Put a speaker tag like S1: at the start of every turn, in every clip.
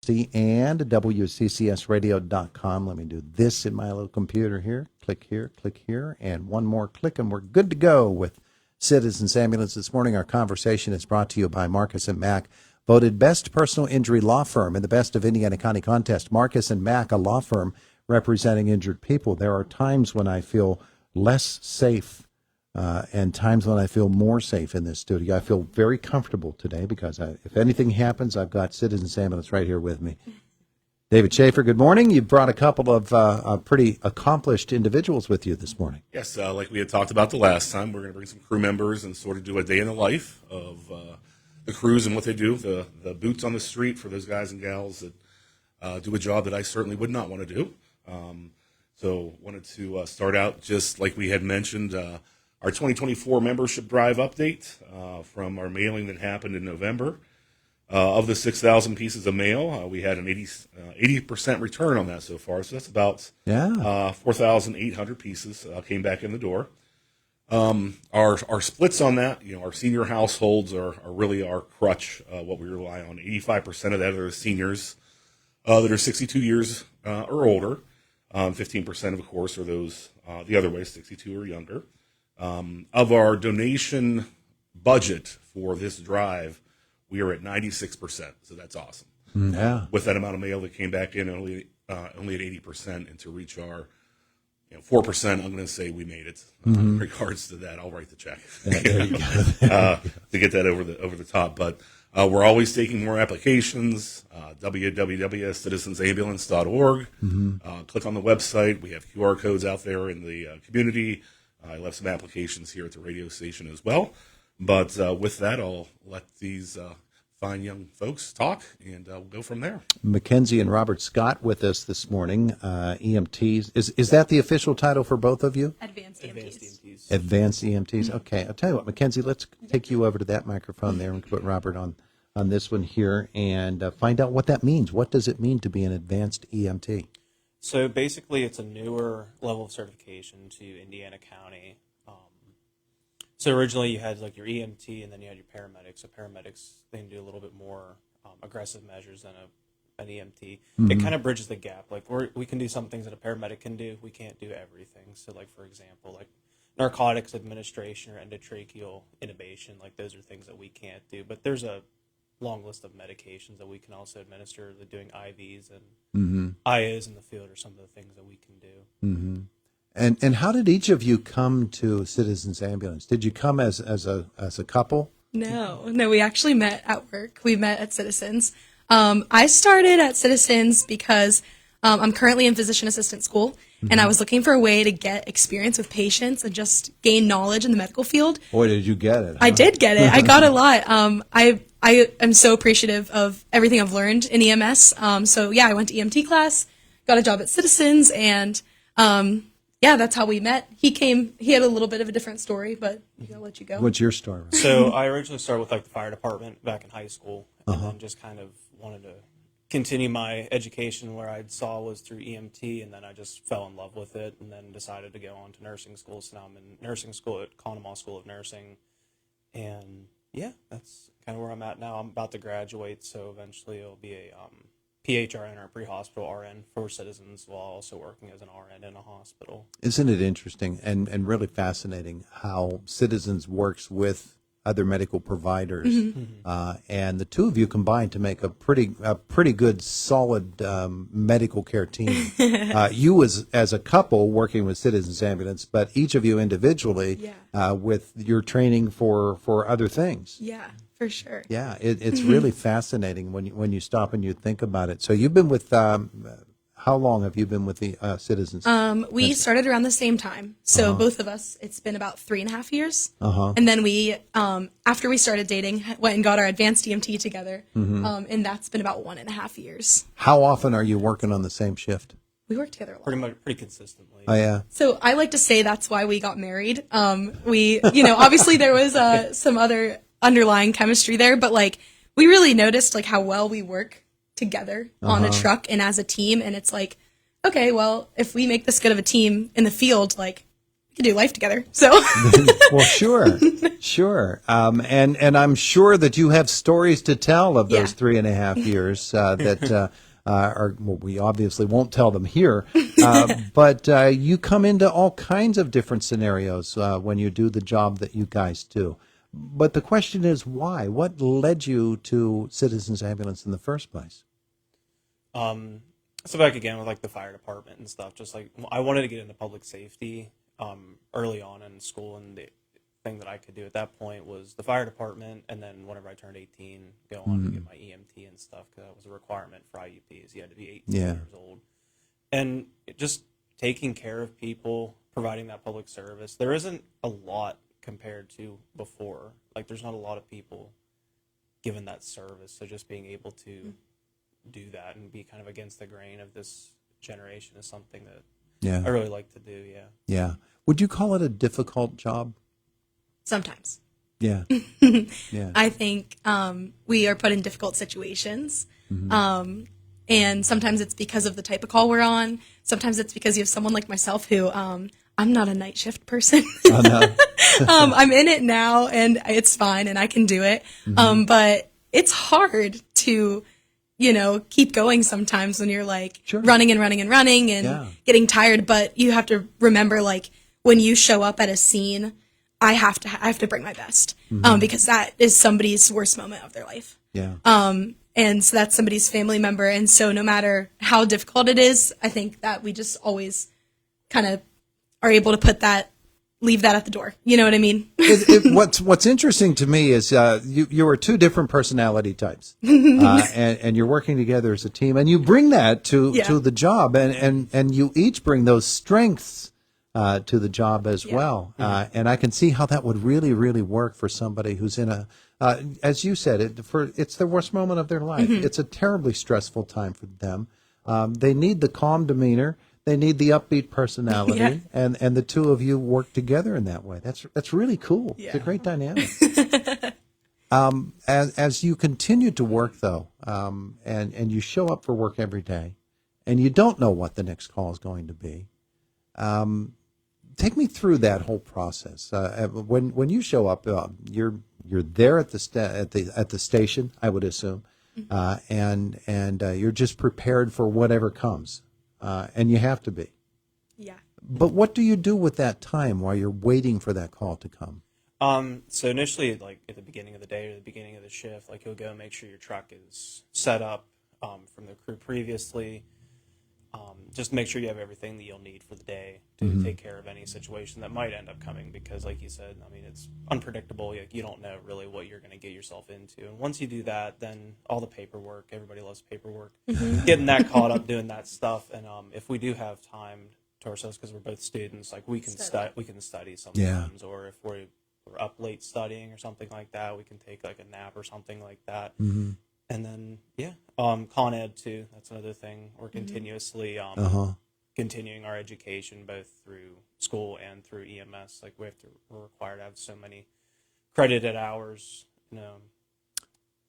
S1: Makenzie and WCCSradio.com. Let me do this in my little computer here. Click here, and one more click, and we're good to go with Citizens Ambulance. This morning, our conversation is brought to you by Marcus & Mack, voted best personal injury law firm in the Best of Indiana County contest. Marcus & Mack, a law firm representing injured people. There are times when I feel less safe and times when I feel more safe in this studio. I feel very comfortable today because if anything happens, I've got Citizens Ambulance right here with me. David Shaffer, good morning. You brought a couple of pretty accomplished individuals with you this morning.
S2: Yes, like we had talked about the last time, we're going to bring some crew members and sort of do a day in the life of the crews and what they do, the boots on the street for those guys and gals that do a job that I certainly would not want to do. So wanted to start out just like we had mentioned, our 2024 membership drive update from our mailing that happened in November. Of the 6,000 pieces of mail, we had an 80% return on that so far. So that's about 4,800 pieces came back in the door. Our splits on that, our senior households are really our crutch, what we rely on. 85% of that are seniors that are 62 years or older. 15%, of course, are those the other way, 62 or younger. Of our donation budget for this drive, we are at 96%, so that's awesome.
S1: Yeah.
S2: With that amount of mail that came back in, only at 80%, and to reach our 4%, I'm going to say we made it. In regards to that, I'll write the check to get that over the top. But we're always taking more applications. www.citizensambulance.org. Click on the website. We have QR codes out there in the community. I left some applications here at the radio station as well. But with that, I'll let these fine young folks talk, and we'll go from there.
S1: Makenzie and Robert Scott with us this morning, EMTs. Is that the official title for both of you?
S3: Advanced EMTs.
S1: Advanced EMTs. Okay, I'll tell you what, Makenzie, let's take you over to that microphone there and put Robert on this one here and find out what that means. What does it mean to be an advanced EMT?
S4: So basically, it's a newer level of certification to Indiana County. So originally you had like your EMT and then you had your paramedics. So paramedics, they can do a little bit more aggressive measures than an EMT. It kind of bridges the gap. Like we can do some things that a paramedic can do. We can't do everything. So like, for example, like narcotics administration or endotracheal intubation, like those are things that we can't do. But there's a long list of medications that we can also administer. They're doing IVs and IOs in the field are some of the things that we can do.
S1: And how did each of you come to Citizens Ambulance? Did you come as a couple?
S3: No, we actually met at work. We met at Citizens. I started at Citizens because I'm currently in physician assistant school, and I was looking for a way to get experience with patients and just gain knowledge in the medical field.
S1: Boy, did you get it. Huh?
S3: I did get it. I got a lot. I am so appreciative of everything I've learned in EMS. So yeah, I went to EMT class, got a job at Citizens, and yeah, that's how we met. He had a little bit of a different story, but I'll let you go.
S1: What's your story?
S4: So I originally started with like the fire department back in high school, and then just kind of wanted to continue my education where I saw was through EMT, and then I just fell in love with it, and then decided to go on to nursing school. So now I'm in nursing school at Conemaugh School of Nursing, and yeah, that's kind of where I'm at now. I'm about to graduate, so eventually it'll be a PHRN or pre-hospital RN for Citizens while also working as an RN in a hospital.
S1: Isn't it interesting and really fascinating how Citizens works with other medical providers, and the two of you combined to make a pretty good, solid medical care team. You as a couple working with Citizens Ambulance, but each of you individually with your training for other things.
S3: Yeah, for sure.
S1: Yeah, it's really fascinating when you stop and you think about it. So you've been with. How long have you been with the Citizens?
S3: We started around the same time. So both of us, it's been about 3.5 years. And then we, after we started dating, went and got our advanced EMT together. And that's been about 1.5 years.
S1: How often are you working on the same shift?
S3: We work together a lot.
S4: Pretty consistently.
S1: Oh, yeah.
S3: So I like to say that's why we got married. We, obviously there was some other underlying chemistry there, but like we really noticed like how well we work together on a truck and as a team, and it's like, okay, well, if we make this good of a team in the field, like we could do life together. So
S1: Well, sure. And I'm sure that you have stories to tell of those 3.5 years that are, well, we obviously won't tell them here, but you come into all kinds of different scenarios when you do the job that you guys do. But the question is, why? What led you to Citizens Ambulance in the first place?
S4: So back again with like the fire department and stuff, just like I wanted to get into public safety early on in school, and the thing that I could do at that point was the fire department, and then whenever I turned 18, go on to get my EMT and stuff, because that was a requirement for IUPs. You had to be 18 years old. And just taking care of people, providing that public service, there isn't a lot compared to before. Like there's not a lot of people given that service, so just being able to do that and be kind of against the grain of this generation is something that I really like to do.
S1: Yeah. Would you call it a difficult job?
S3: sometimes.
S1: Yeah. Yeah.
S3: I think we are put in difficult situations. And sometimes it's because of the type of call we're on. Sometimes it's because you have someone like myself who I'm not a night shift person.
S1: Oh, no.
S3: I'm in it now and it's fine and I can do it. But it's hard to, keep going sometimes when you're like running and running and running and getting tired. But you have to remember, like, when you show up at a scene, I have to bring my best because that is somebody's worst moment of their life.
S1: Yeah.
S3: And so that's somebody's family member. And so no matter how difficult it is, I think that we just always kind of are able to leave that at the door. You know what I mean?
S1: What's interesting to me is you are two different personality types, and you're working together as a team, and you bring that to the job, and you each bring those strengths to the job as well. And I can see how that would really, really work for somebody who's in a, as you said, it's the worst moment of their life. It's a terribly stressful time for them. They need the calm demeanor. They need the upbeat personality, and the two of you work together in that way. That's really cool. Yeah. It's a great dynamic. As you continue to work, though, and you show up for work every day, and you don't know what the next call is going to be, take me through that whole process. When you show up, you're there at the station, I would assume, and you're just prepared for whatever comes. And you have to be.
S3: Yeah.
S1: But what do you do with that time while you're waiting for that call to come?
S4: So initially, like at the beginning of the day or the beginning of the shift, like you'll go and make sure your truck is set up from the crew previously. Just make sure you have everything that you'll need for the day to take care of any situation that might end up coming, because like you said, I mean, it's unpredictable. You don't know really what you're going to get yourself into. And once you do that, then all the paperwork, everybody loves paperwork, getting that caught up, doing that stuff. And if we do have time to ourselves, because we're both students, like we can study sometimes, or if we're up late studying or something like that, we can take like a nap or something like that. And then, Con Ed too. That's another thing. We're continuously continuing our education both through school and through EMS. Like we're required to have so many credited hours.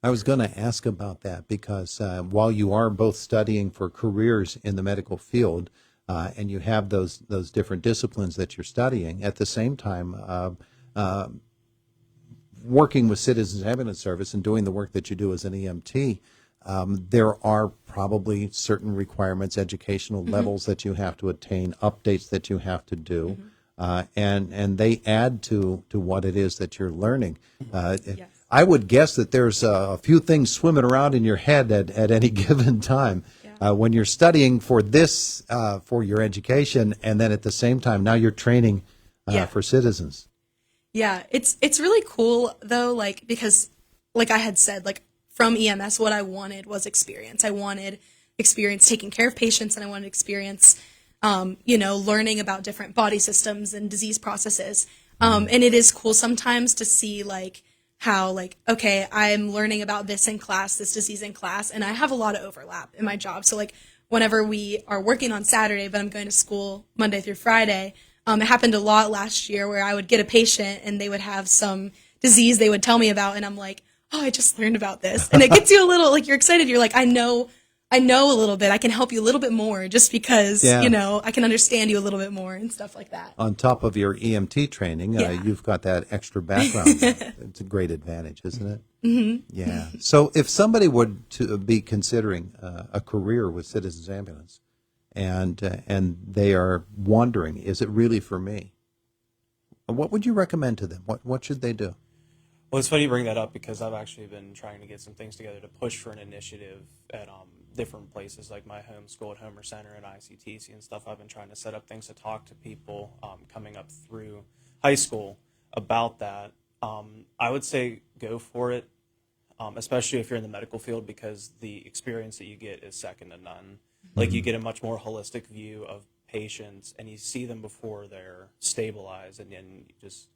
S1: I was going to ask about that because while you are both studying for careers in the medical field, and you have those different disciplines that you're studying, at the same time, working with Citizens Ambulance Service and doing the work that you do as an EMT, there are probably certain requirements, educational levels that you have to attain, updates that you have to do, and they add to what it is that you're learning. Yes. I would guess that there's a few things swimming around in your head at any given time. When you're studying for this, for your education, and then at the same time, now you're training for citizens.
S3: Yeah, it's really cool though, like, because like I had said, like from EMS, what I wanted was experience. I wanted experience taking care of patients, and I wanted experience, learning about different body systems and disease processes. And it is cool sometimes to see like how like, okay, I'm learning about this in class, this disease in class, and I have a lot of overlap in my job. So like whenever we are working on Saturday, but I'm going to school Monday through Friday, it happened a lot last year where I would get a patient and they would have some disease they would tell me about, and I'm like, oh, I just learned about this. And it gets you a little, like, you're excited. You're like, I know I know a little bit. I can help you a little bit more just because,
S1: Yeah.
S3: I can understand you a little bit more and stuff like that.
S1: On top of your EMT training,
S3: Yeah.
S1: you've got that extra background. It's a great advantage, isn't it? Mm-hmm. Yeah. So if somebody would to be considering a career with Citizens Ambulance, and they are wondering, is it really for me? What would you recommend to them? What should they do?
S4: Well, it's funny you bring that up because I've actually been trying to get some things together to push for an initiative at different places like my home school at Homer Center and ICTC and stuff. I've been trying to set up things to talk to people coming up through high school about that. I would say go for it, especially if you're in the medical field, because the experience that you get is second to none. Like you get a much more holistic view of patients and you see them before they're stabilized, and then you just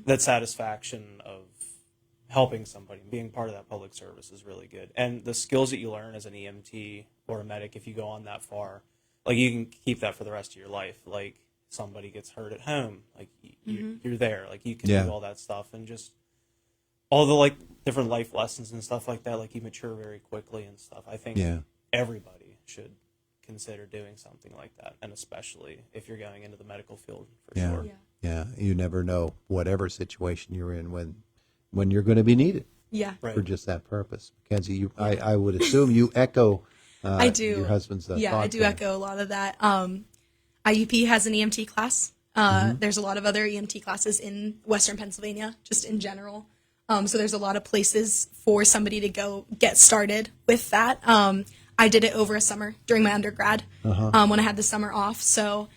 S4: that satisfaction of helping somebody and being part of that public service is really good. And the skills that you learn as an EMT or a medic, if you go on that far, like you can keep that for the rest of your life. Like somebody gets hurt at home, like you're there, like you can do all that stuff, and just all the like different life lessons and stuff like that. Like you mature very quickly and stuff. I think everybody should consider doing something like that, and especially if you're going into the medical field for sure.
S1: Yeah, you never know whatever situation you're in when you're going to be needed
S3: Yeah.
S1: for just that purpose. Makenzie, I would assume you echo
S3: I do.
S1: your husband's
S3: Yeah,
S1: thought
S3: I do
S1: there.
S3: echo a lot of that. IUP has an EMT class. There's a lot of other EMT classes in Western Pennsylvania, just in general. So there's a lot of places for somebody to go get started with that. I did it over a summer during my undergrad when I had the summer off. So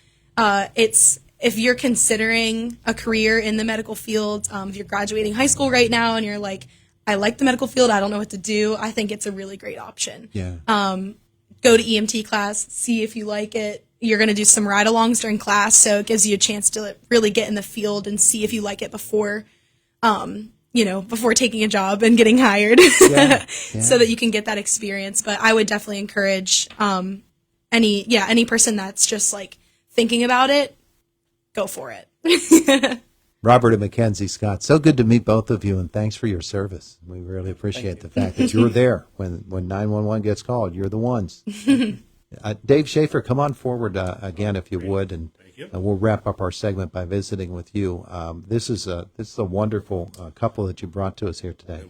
S3: if you're considering a career in the medical field, if you're graduating high school right now and you're like, I like the medical field, I don't know what to do, I think it's a really great option.
S1: Yeah.
S3: Go to EMT class, see if you like it. You're going to do some ride-alongs during class, so it gives you a chance to really get in the field and see if you like it before taking a job and getting hired, so that you can get that experience. But I would definitely encourage any person that's just like thinking about it, go for it.
S1: Robert and Makenzie Scott, so good to meet both of you, and thanks for your service. We really appreciate the fact that you're there when 911 gets called. You're the ones. Dave Shaffer, come on forward again if you would, and we'll wrap up our segment by visiting with you. This is a wonderful couple that you brought to us here today.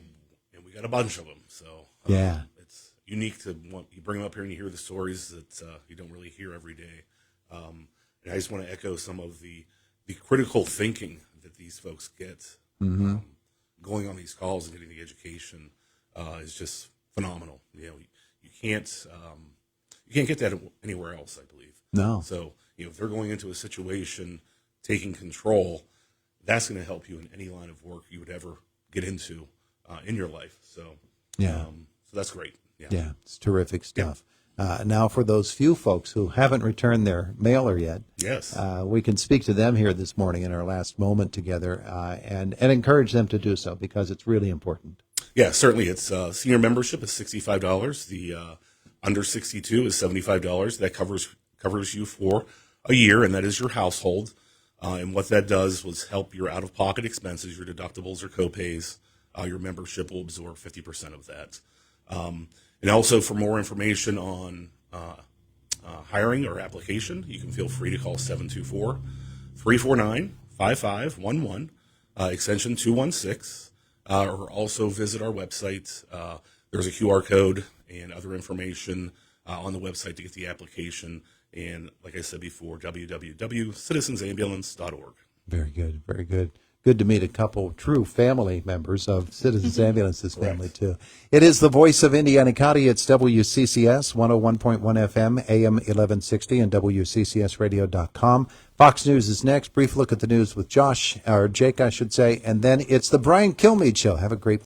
S2: And we got a bunch of them, so it's unique to you bring them up here and you hear the stories that you don't really hear every day. And I just want to echo some of the critical thinking that these folks get going on these calls and getting the education is just phenomenal. You can't get that anywhere else, I believe.
S1: No.
S2: So if they're going into a situation, taking control, that's going to help you in any line of work you would ever get into in your life. So so that's great.
S1: Yeah, it's terrific stuff. Now, for those few folks who haven't returned their mailer yet, we can speak to them here this morning in our last moment together and encourage them to do so, because it's really important.
S2: Yeah, certainly. It's senior membership is $65. The under 62 is $75. That covers you for a year, and that is your household. And what that does was help your out-of-pocket expenses, your deductibles or copays. Your membership will absorb 50% of that. And also, for more information on hiring or application, you can feel free to call 724-349-5511, extension 216, or also visit our website. There's a QR code and other information on the website to get the application. And like I said before, www.citizensambulance.org.
S1: Very good, very good. Good to meet a couple true family members of Citizens Ambulance's family, too. It is the voice of Indiana County. It's WCCS 101.1 FM, AM 1160, and WCCSradio.com. Fox News is next. Brief look at the news with Jake, I should say. And then it's the Brian Kilmeade Show. Have a great